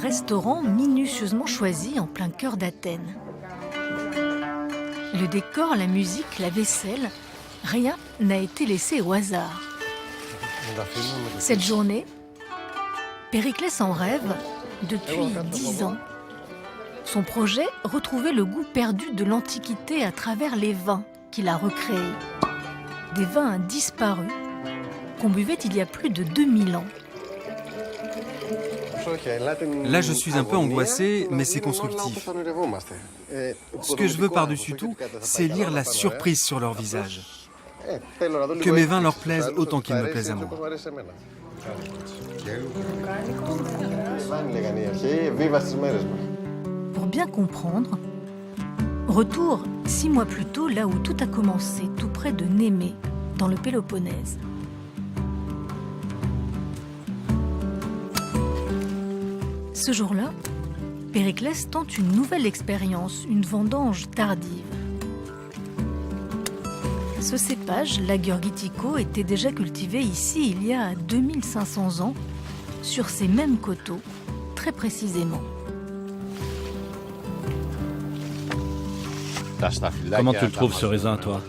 restaurant minutieusement choisi en plein cœur d'Athènes. Le décor, la musique, la vaisselle, rien n'a été laissé au hasard. Cette journée, Périclès en rêve depuis 10 ans. Son projet, retrouver le goût perdu de l'Antiquité à travers les vins qu'il a recréés. Des vins disparus qu'on buvait il y a plus de 2000 ans. Là, je suis un peu angoissé, mais c'est constructif. Ce que je veux par-dessus tout, c'est lire la surprise sur leur visage. Que mes vins leur plaisent autant qu'ils me plaisent à moi. Pour bien comprendre, retour 6 mois plus tôt, là où tout a commencé, tout près de Némée, dans le Péloponnèse. Ce jour-là, Périclès tente une nouvelle expérience, une vendange tardive. Ce cépage, l'Agorgitiko, était déjà cultivé ici il y a 2500 ans, sur ces mêmes coteaux, très précisément. Comment tu le trouves ce raisin, toi?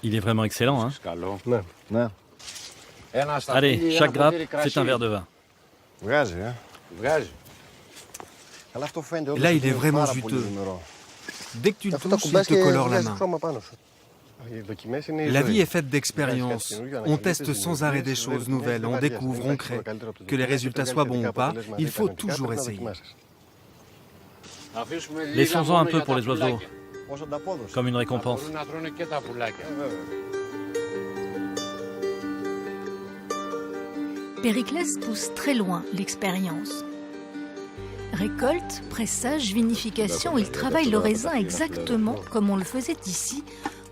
Il est vraiment excellent, hein? Allez, chaque grappe, c'est un verre de vin. Là, il est vraiment juteux. Dès que tu le touches, il te colore la main. La vie est faite d'expériences. On teste sans arrêt des choses nouvelles, on découvre, on crée. Que les résultats soient bons ou pas, il faut toujours essayer. Laissons-en un peu pour les oiseaux, comme une récompense. Périclès pousse très loin l'expérience. Récolte, pressage, vinification, il travaille le raisin exactement comme on le faisait ici,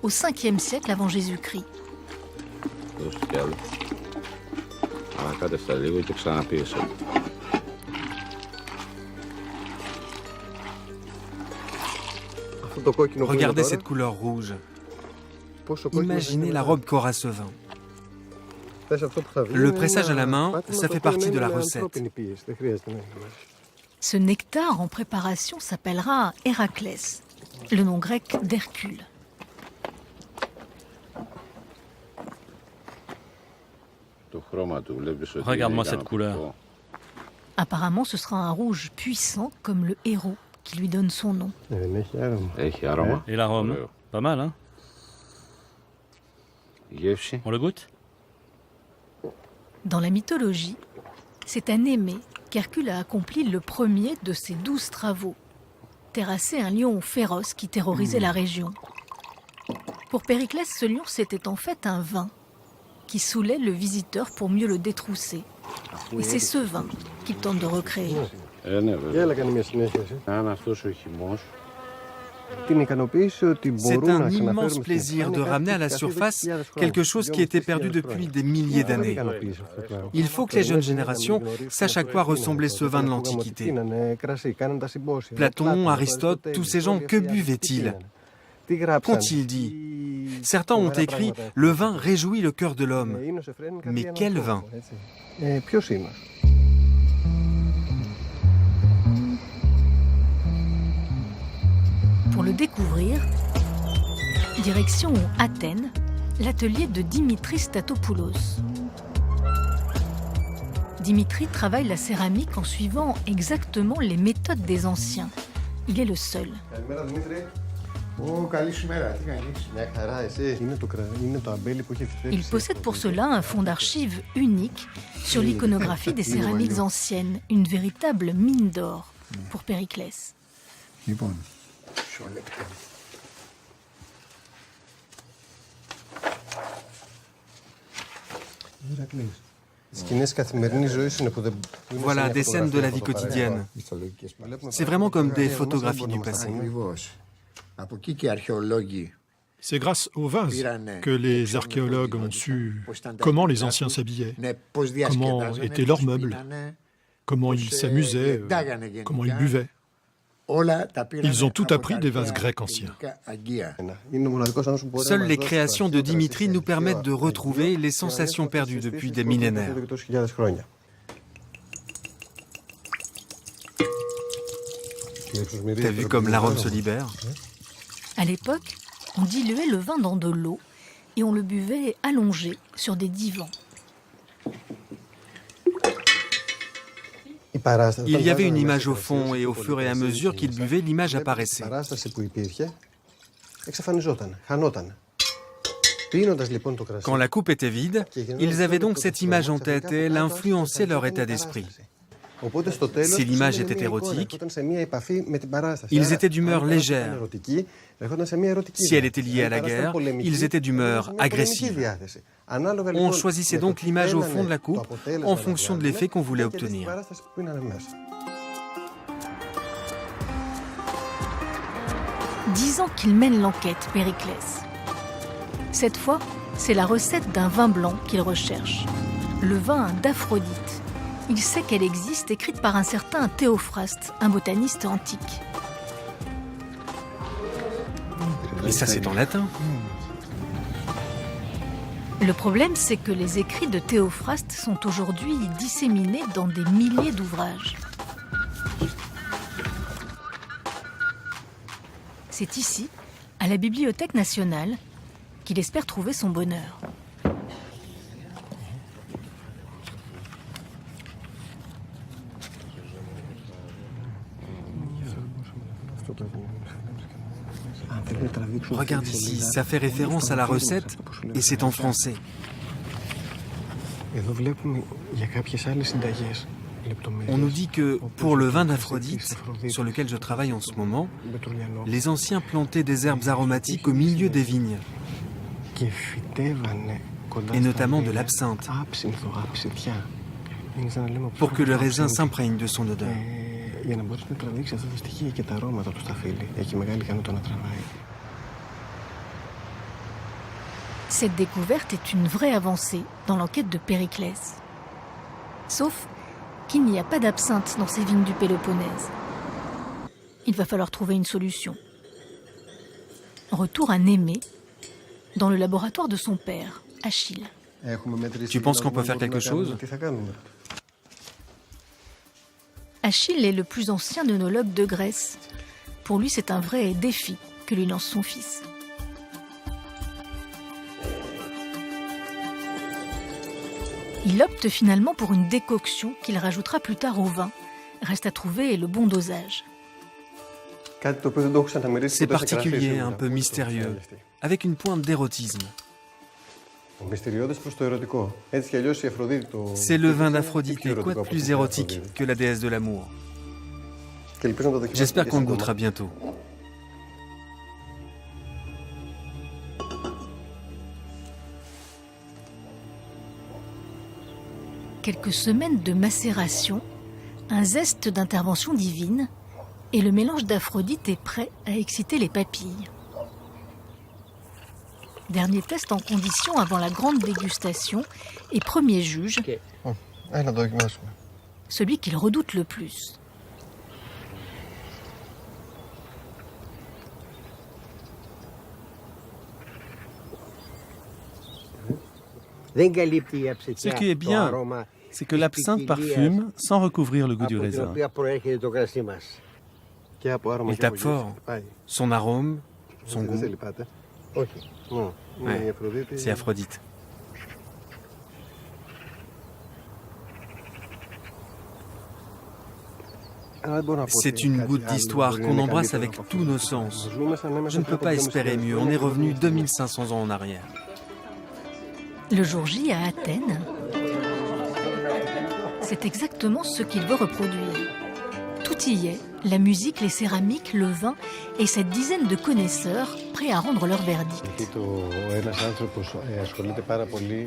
au 5e siècle avant Jésus-Christ. Regardez cette couleur rouge. Imaginez la robe qu'aura ce vin. Le pressage à la main, ça fait partie de la recette. Ce nectar en préparation s'appellera Héraclès, le nom grec d'Hercule. Regarde-moi cette couleur. Apparemment, ce sera un rouge puissant comme le héros qui lui donne son nom. Et l'arôme? Pas mal, hein? On le goûte? Dans la mythologie, c'est à Némée qu'Hercule a accompli le premier de ses 12 travaux, terrasser un lion féroce qui terrorisait la région. Pour Périclès, ce lion, c'était en fait un vin qui saoulait le visiteur pour mieux le détrousser. Et c'est ce vin qu'il tente de recréer. C'est un immense plaisir de ramener à la surface quelque chose qui était perdu depuis des milliers d'années. Il faut que les jeunes générations sachent à quoi ressemblait ce vin de l'Antiquité. Platon, Aristote, tous ces gens, que buvaient-ils? Qu'ont-ils dit? Certains ont écrit « Le vin réjouit le cœur de l'homme ». Mais quel vin? Pour le découvrir, direction Athènes, l'atelier de Dimitri Statopoulos. Dimitri travaille la céramique en suivant exactement les méthodes des anciens. Il est le seul. Il possède pour cela un fonds d'archives unique sur l'iconographie des céramiques anciennes, une véritable mine d'or pour Périclès. Voilà des scènes de la vie quotidienne. C'est vraiment comme des photographies du passé. C'est grâce aux vases que les archéologues ont su comment les anciens s'habillaient, comment étaient leurs meubles, comment ils s'amusaient, comment ils buvaient. Ils ont tout appris des vases grecs anciens. Seules les créations de Dimitri nous permettent de retrouver les sensations perdues depuis des millénaires. T'as vu comme l'arôme se libère? À l'époque, on diluait le vin dans de l'eau et on le buvait allongé sur des divans. Il y avait une image au fond et au fur et à mesure qu'il buvait, l'image apparaissait. Quand la coupe était vide, ils avaient donc cette image en tête et elle influençait leur état d'esprit. Si l'image était érotique, ils étaient d'humeur légère. Si elle était liée à la guerre, ils étaient d'humeur agressive. On choisissait donc l'image au fond de la coupe en fonction de l'effet qu'on voulait obtenir. « 10 ans qu'il mène l'enquête, Périclès. Cette fois, c'est la recette d'un vin blanc qu'il recherche. Le vin d'Aphrodite. Il sait qu'elle existe, écrite par un certain Théophraste, un botaniste antique. Et ça, c'est en latin. Le problème, c'est que les écrits de Théophraste sont aujourd'hui disséminés dans des milliers d'ouvrages. C'est ici, à la Bibliothèque nationale, qu'il espère trouver son bonheur. Regarde ici, ça fait référence à la recette et c'est en français. On nous dit que pour le vin d'Aphrodite, sur lequel je travaille en ce moment, les anciens plantaient des herbes aromatiques au milieu des vignes, et notamment de l'absinthe, pour que le raisin s'imprègne de son odeur. Cette découverte est une vraie avancée dans l'enquête de Périclès. Sauf qu'il n'y a pas d'absinthe dans ces vignes du Péloponnèse. Il va falloir trouver une solution. Retour à Némée, dans le laboratoire de son père, Achille. Tu penses qu'on peut faire quelque chose? Achille est le plus ancien œnologue de Grèce. Pour lui, c'est un vrai défi que lui lance son fils. Il opte finalement pour une décoction qu'il rajoutera plus tard au vin. Reste à trouver le bon dosage. C'est particulier, un peu mystérieux, avec une pointe d'érotisme. C'est le vin d'Aphrodite, et quoi de plus érotique que la déesse de l'amour? J'espère qu'on le goûtera bientôt. Quelques semaines de macération, un zeste d'intervention divine, et le mélange d'Aphrodite est prêt à exciter les papilles. Dernier test en condition avant la grande dégustation et premier juge, celui qu'il redoute le plus. Ce qui est bien, c'est que l'absinthe parfume sans recouvrir le goût du raisin. Il tape fort. Son arôme, son goût. Ouais, c'est Aphrodite. C'est une goutte d'histoire qu'on embrasse avec tous nos sens. Je ne peux pas espérer mieux. On est revenu 2500 ans en arrière. Le jour J à Athènes, c'est exactement ce qu'il veut reproduire. Tout y est, la musique, les céramiques, le vin et cette dizaine de connaisseurs prêts à rendre leur verdict.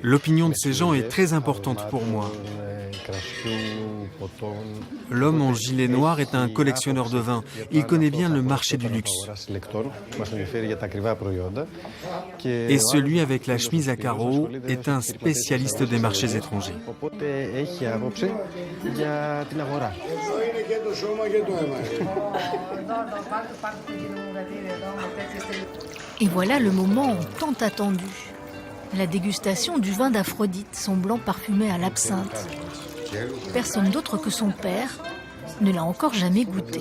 L'opinion de ces gens est très importante pour moi. L'homme en gilet noir est un collectionneur de vin. Il connaît bien le marché du luxe. Et celui avec la chemise à carreaux est un spécialiste des marchés étrangers. Et voilà le moment tant attendu. La dégustation du vin d'Aphrodite, son blanc parfumé à l'absinthe. Personne d'autre que son père ne l'a encore jamais goûté.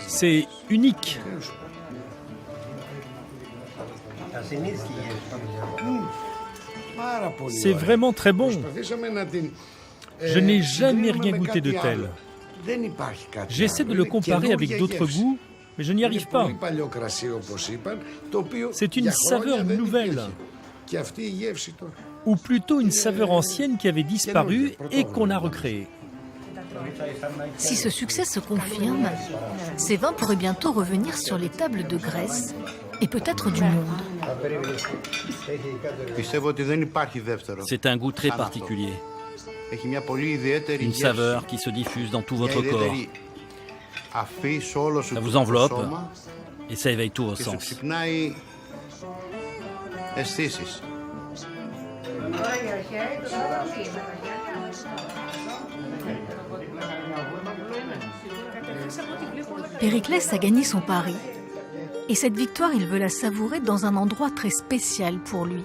C'est unique. C'est vraiment très bon. Je n'ai jamais rien goûté de tel. J'essaie de le comparer avec d'autres goûts, mais je n'y arrive pas. C'est une saveur nouvelle, ou plutôt une saveur ancienne qui avait disparu et qu'on a recréée. Si ce succès se confirme, ces vins pourraient bientôt revenir sur les tables de Grèce et peut-être du monde. C'est un goût très particulier. Une saveur qui se diffuse dans tout votre corps. Ça vous enveloppe et ça éveille tous vos sens. Périclès a gagné son pari. Et cette victoire, il veut la savourer dans un endroit très spécial pour lui,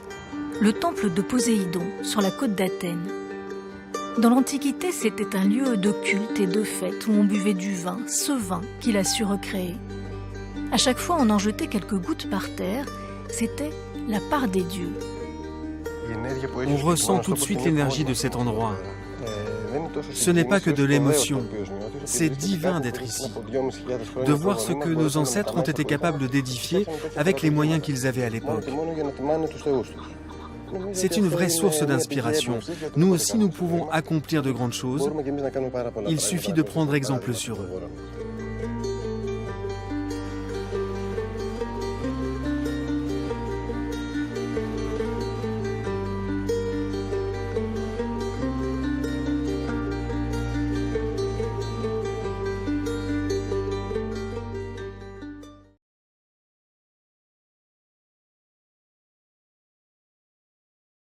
le temple de Poséidon, sur la côte d'Athènes. Dans l'Antiquité, c'était un lieu de culte et de fête où on buvait du vin, ce vin qu'il a su recréer. À chaque fois, on en jetait quelques gouttes par terre, c'était la part des dieux. On ressent tout de suite l'énergie de cet endroit. Ce n'est pas que de l'émotion, c'est divin d'être ici, de voir ce que nos ancêtres ont été capables d'édifier avec les moyens qu'ils avaient à l'époque. C'est une vraie source d'inspiration. Nous aussi, nous pouvons accomplir de grandes choses. Il suffit de prendre exemple sur eux.